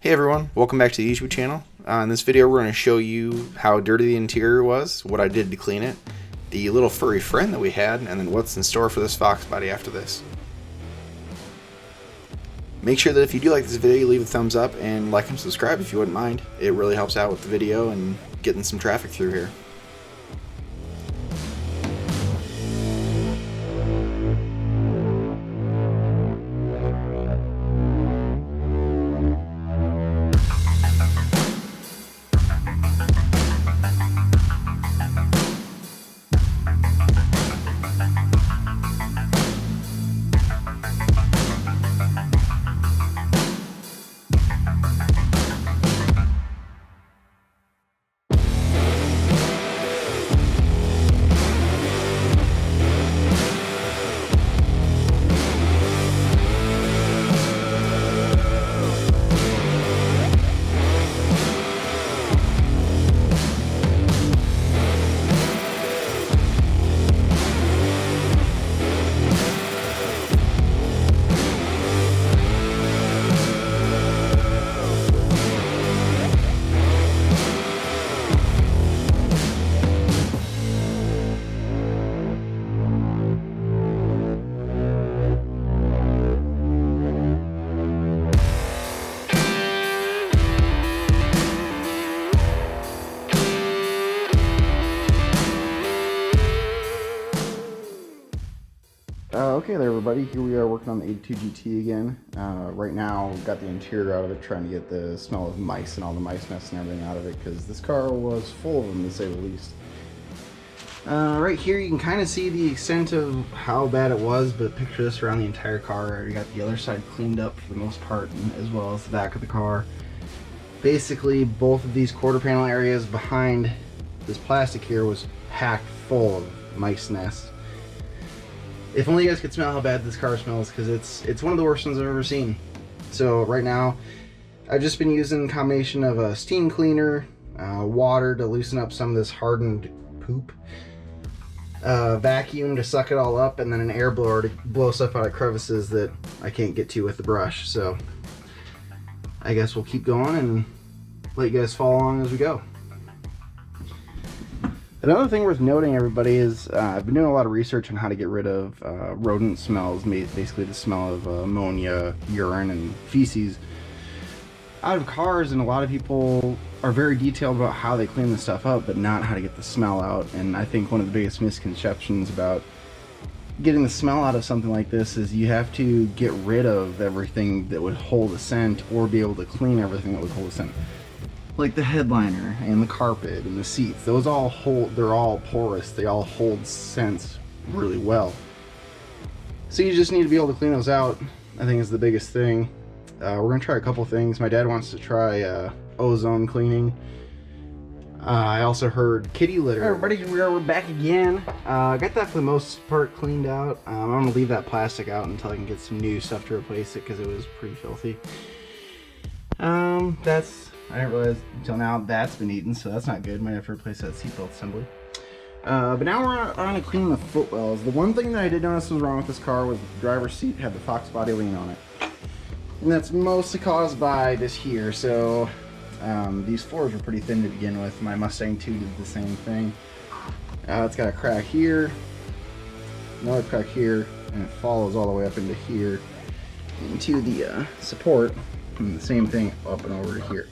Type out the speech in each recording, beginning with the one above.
Hey everyone, welcome back to the YouTube channel. In this video we're going to show you how dirty the interior was, what I did to clean it, the little furry friend that we had, and then what's in store for this fox body after this. Make sure that if you do like this video you leave a thumbs up and like and subscribe if you wouldn't mind. It really helps out with the video and getting some traffic through here. Okay there everybody, here we are working on the 82 GT again. Right now we've got the interior out of it, trying to get the smell of mice and all the mice nests and everything out of it, because this car was full of them to say the least. Right here you can kind of see the extent of how bad it was, but picture this around the entire car. You got the other side cleaned up for the most part, as well as the back of the car. Basically both of these quarter panel areas behind this plastic here was packed full of mice nests. If only you guys could smell how bad this car smells, because it's one of the worst ones I've ever seen. So right now, I've just been using a combination of a steam cleaner, water to loosen up some of this hardened poop, vacuum to suck it all up, and then an air blower to blow stuff out of crevices that I can't get to with the brush. So I guess we'll keep going and let you guys follow along as we go. Another thing worth noting, everybody, is I've been doing a lot of research on how to get rid of rodent smells, basically the smell of ammonia, urine, and feces out of cars, and a lot of people are very detailed about how they clean this stuff up, but not how to get the smell out. And I think one of the biggest misconceptions about getting the smell out of something like this is you have to get rid of everything that would hold a scent, or be able to clean everything that would hold a scent. Like the headliner and the carpet and the seats, those all hold, they're all porous, they all hold scents really well. So you just need to be able to clean those out, I think, is the biggest thing. We're gonna try a couple things. My dad wants to try ozone cleaning. I also heard kitty litter. Hey everybody, here we're back again. I got that for the most part cleaned out. I'm gonna leave that plastic out until I can get some new stuff to replace it, because it was pretty filthy. I didn't realize until now that's been eaten, so that's not good. Might have to replace that seatbelt assembly. But now we're on to clean the footwells. The one thing that I did notice was wrong with this car was the driver's seat had the fox body lean on it. And that's mostly caused by this here. So these floors were pretty thin to begin with. My Mustang 2 did the same thing. It's got a crack here, another crack here, and it follows all the way up into here, into the support, and the same thing up and over to here.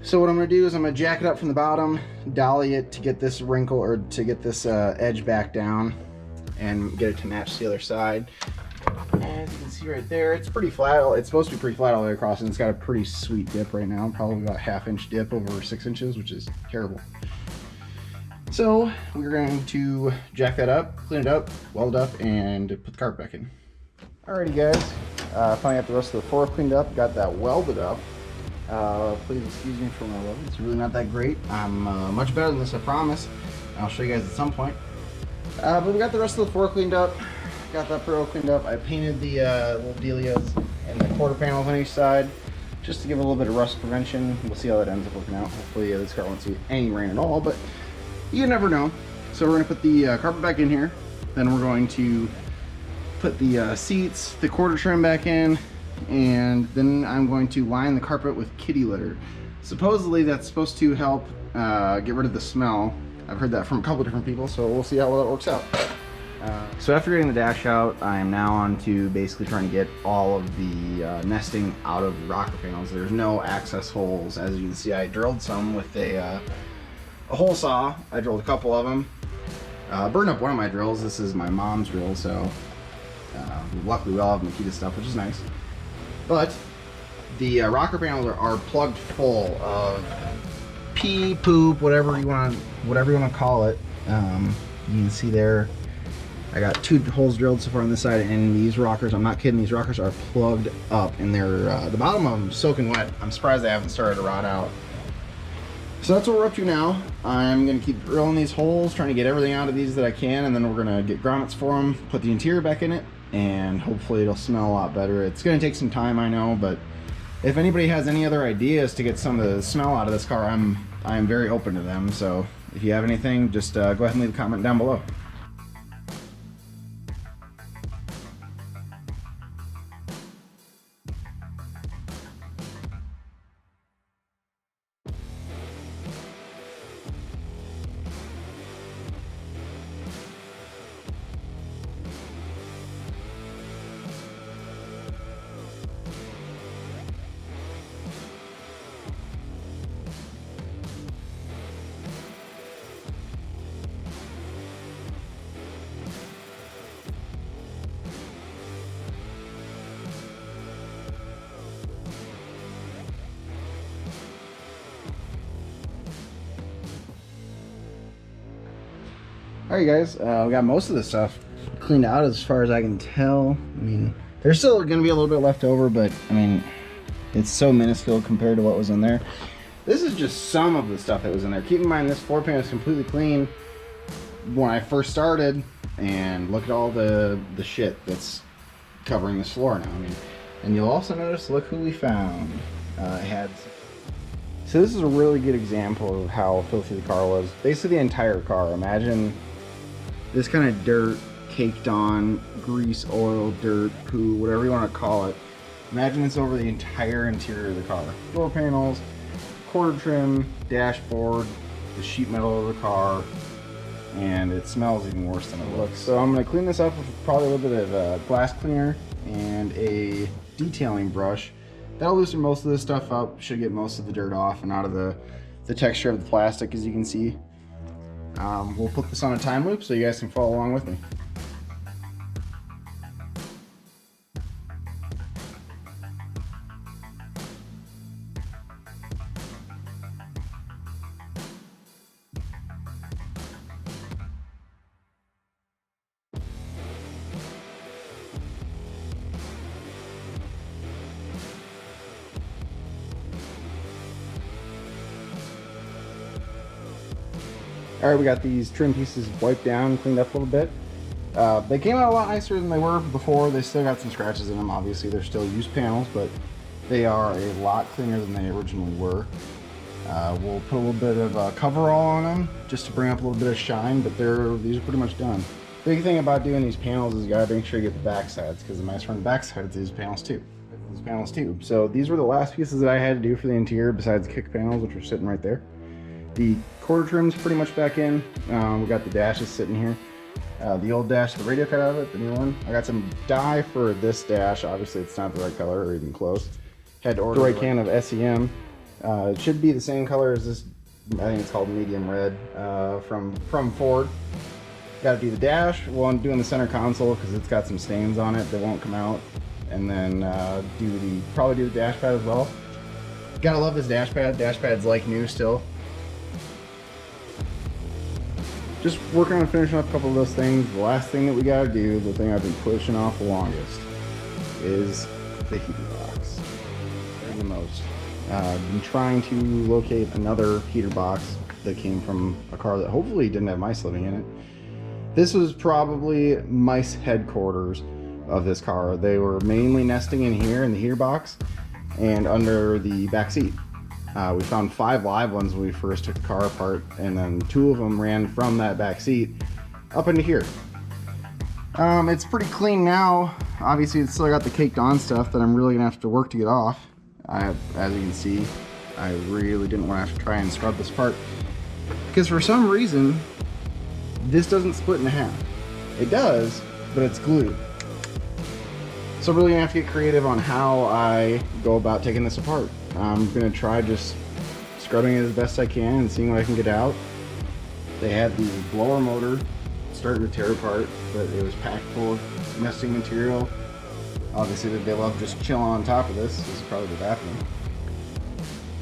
So what I'm going to do is I'm going to jack it up from the bottom, dolly it to get this wrinkle, or to get this edge back down, and get it to match the other side. As you can see right there, it's pretty flat. It's supposed to be pretty flat all the way across, and it's got a pretty sweet dip right now. Probably about a ½ inch dip over 6 inches, which is terrible. So we're going to jack that up, clean it up, weld it up, and put the carpet back in. Alrighty guys, finally got the rest of the floor cleaned up, got that welded up. Please excuse me for my weld. It's really not that great. I'm much better than this, I promise. I'll show you guys at some point. But we got the rest of the floor cleaned up. Got that pro cleaned up. I painted the little delias and the quarter panels on each side, just to give a little bit of rust prevention. We'll see how that ends up working out. Hopefully this car won't see any rain at all, but you never know. So we're going to put the carpet back in here. Then we're going to put the seats, the quarter trim back in, and then I'm going to line the carpet with kitty litter. Supposedly that's supposed to help get rid of the smell. I've heard that from a couple different people, so we'll see how well that works out. So after getting the dash out, I am now on to basically trying to get all of the nesting out of the rocker panels. There's no access holes. As you can see, I drilled some with a hole saw. I drilled a couple of them. Burned up one of my drills. This is my mom's drill, so luckily we all have Makita stuff, which is nice. But the rocker panels are plugged full of pee, poop, whatever you want to call it. You can see there, I got 2 holes drilled so far on this side, and these rockers, I'm not kidding, these rockers are plugged up, and they're the bottom of them soaking wet. I'm surprised they haven't started to rot out. So that's what we're up to now. I'm gonna keep drilling these holes, trying to get everything out of these that I can, and then we're gonna get grommets for them, put the interior back in it, and hopefully it'll smell a lot better. It's gonna take some time, I know, but if anybody has any other ideas to get some of the smell out of this car, I am very open to them. So if you have anything, just go ahead and leave a comment down below. Alright guys, we got most of this stuff cleaned out as far as I can tell. I mean, there's still going to be a little bit left over, but I mean, it's so minuscule compared to what was in there. This is just some of the stuff that was in there. Keep in mind, this floor pan is completely clean when I first started, and look at all the shit that's covering this floor now. I mean, and you'll also notice, look who we found. So this is a really good example of how filthy the car was. Basically the entire car. Imagine this kind of dirt caked on, grease, oil, dirt, poo, whatever you want to call it. Imagine it's over the entire interior of the car. Door panels, quarter trim, dashboard, the sheet metal of the car, and it smells even worse than it looks. So I'm going to clean this up with probably a little bit of glass cleaner and a detailing brush. That'll loosen most of this stuff up, should get most of the dirt off and out of the texture of the plastic, as you can see. We'll put this on a time loop so you guys can follow along with me. Alright, we got these trim pieces wiped down, cleaned up a little bit. They came out a lot nicer than they were before. They still got some scratches in them. Obviously, they're still used panels, but they are a lot cleaner than they originally were. We'll put a little bit of coverall on them just to bring up a little bit of shine, but these are pretty much done. Big thing about doing these panels is you gotta make sure you get the back sides, because the mice run the back sides of these panels too. So these were the last pieces that I had to do for the interior, besides the kick panels, which are sitting right there. The quarter trim's pretty much back in. We got the dashes sitting here. The old dash, the radio cut out of it, the new one. I got some dye for this dash. Obviously it's not the right color or even close. Had to order the right can of SEM. It should be the same color as this. I think it's called medium red from Ford. Got to do the dash. Well, I'm doing the center console because it's got some stains on it that won't come out. And then probably do the dash pad as well. Gotta love this dash pad. Dash pad's like new still. Just working on finishing up a couple of those things. The last thing that we gotta do, the thing I've been pushing off the longest, is the heater box. They're the most. I've been trying to locate another heater box that came from a car that hopefully didn't have mice living in it. This was probably mice headquarters of this car. They were mainly nesting in here in the heater box and under the back seat. We found 5 live ones when we first took the car apart, and then 2 of them ran from that back seat up into here. It's pretty clean now. Obviously, it's still got the caked on stuff that I'm really gonna have to work to get off. As you can see, I really didn't want to have to try and scrub this part because for some reason, this doesn't split in half. It does, but it's glued. So I'm really gonna have to get creative on how I go about taking this apart. I'm gonna try just scrubbing it as best I can and seeing what I can get out. They had the blower motor starting to tear apart, but it was packed full of nesting material. Obviously, they love just chilling on top of this. This is probably the bathroom.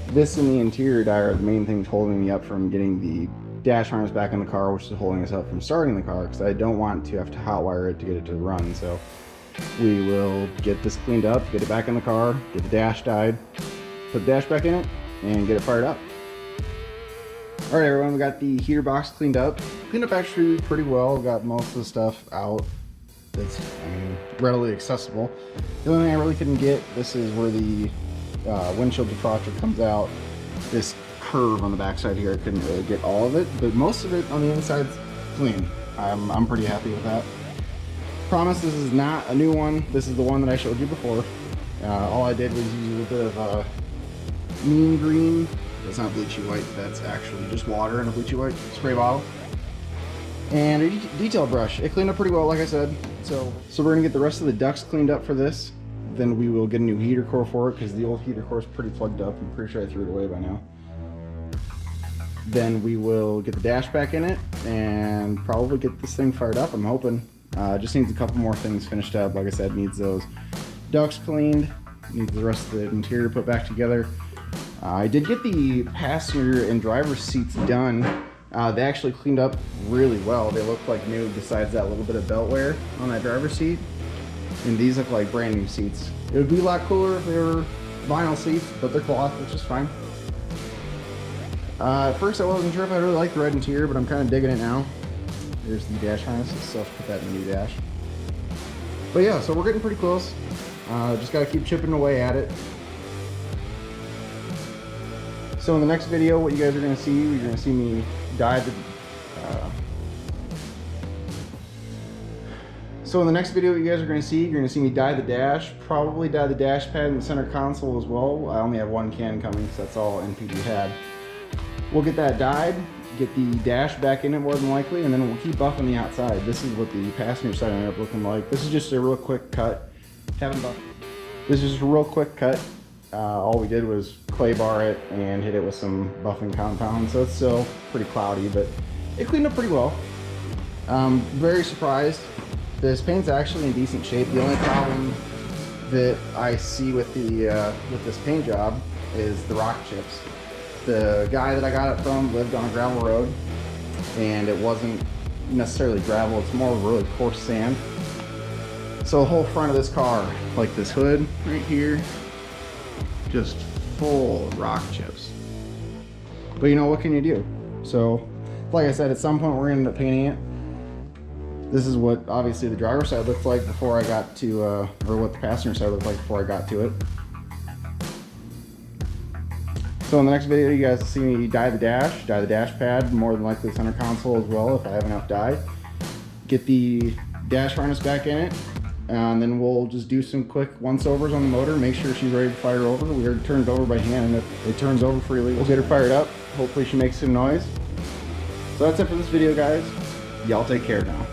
This and the interior die are the main things holding me up from getting the dash harness back in the car, which is holding us up from starting the car, because I don't want to have to hotwire it to get it to run. So we will get this cleaned up, get it back in the car, get the dash dyed, put the dash back in it, and get it fired up. All right, everyone, we got the heater box cleaned up. Cleaned up actually pretty well. Got most of the stuff out that's readily accessible. The only thing I really couldn't get, this is where the windshield defroster comes out. This curve on the backside here, I couldn't really get all of it, but most of it on the inside's clean. I'm pretty happy with that. Promise this is not a new one. This is the one that I showed you before. All I did was use a bit of mean green. That's not bleachy white, that's actually just water in a bleachy white spray bottle. And a detail brush. It cleaned up pretty well, like I said. So we're gonna get the rest of the ducts cleaned up for this. Then we will get a new heater core for it, because the old heater core is pretty plugged up. I'm pretty sure I threw it away by now. Then we will get the dash back in it and probably get this thing fired up, I'm hoping. Just needs a couple more things finished up. Like I said, needs those ducts cleaned, needs the rest of the interior put back together. I did get the passenger and driver seats done. They actually cleaned up really well. They look like new, besides that little bit of belt wear on that driver's seat. And these look like brand new seats. It would be a lot cooler if they were vinyl seats, but they're cloth, which is fine. At first I wasn't sure if I really liked the red interior, but I'm kind of digging it now. There's the dash harness, so put that in the new dash. But yeah, so we're getting pretty close. Just gotta keep chipping away at it. So in the next video, what you guys are gonna see, you're gonna see me dye the, So in the next video, what you guys are gonna see, you're gonna see me dye the dash, probably dye the dash pad and the center console as well. I only have one can coming, so that's all NPD had. We'll get that dyed, get the dash back in it more than likely, and then we'll keep buffing the outside. This is what the passenger side ended up looking like. This is just a real quick cut. This is just a real quick cut. All we did was clay bar it and hit it with some buffing compound, so it's still pretty cloudy, but it cleaned up pretty well. Very surprised. This paint's actually in decent shape. The only problem that I see with the with this paint job is the rock chips. The guy that I got it from lived on a gravel road, and it wasn't necessarily gravel, it's more of a really coarse sand. So the whole front of this car, like this hood right here, just full of rock chips. But you know, what can you do? So, like I said, at some point we're gonna end up painting it. This is what obviously the driver's side looked like before I got to, or what the passenger side looked like before I got to it. So in the next video, you guys will see me dye the dash pad, more than likely the center console as well if I have enough dye. Get the dash harness back in it, and then we'll just do some quick once-overs on the motor, make sure she's ready to fire over. We already turned it over by hand, and if it turns over freely, we'll get her fired up. Hopefully she makes some noise. So that's it for this video, guys. Y'all take care now.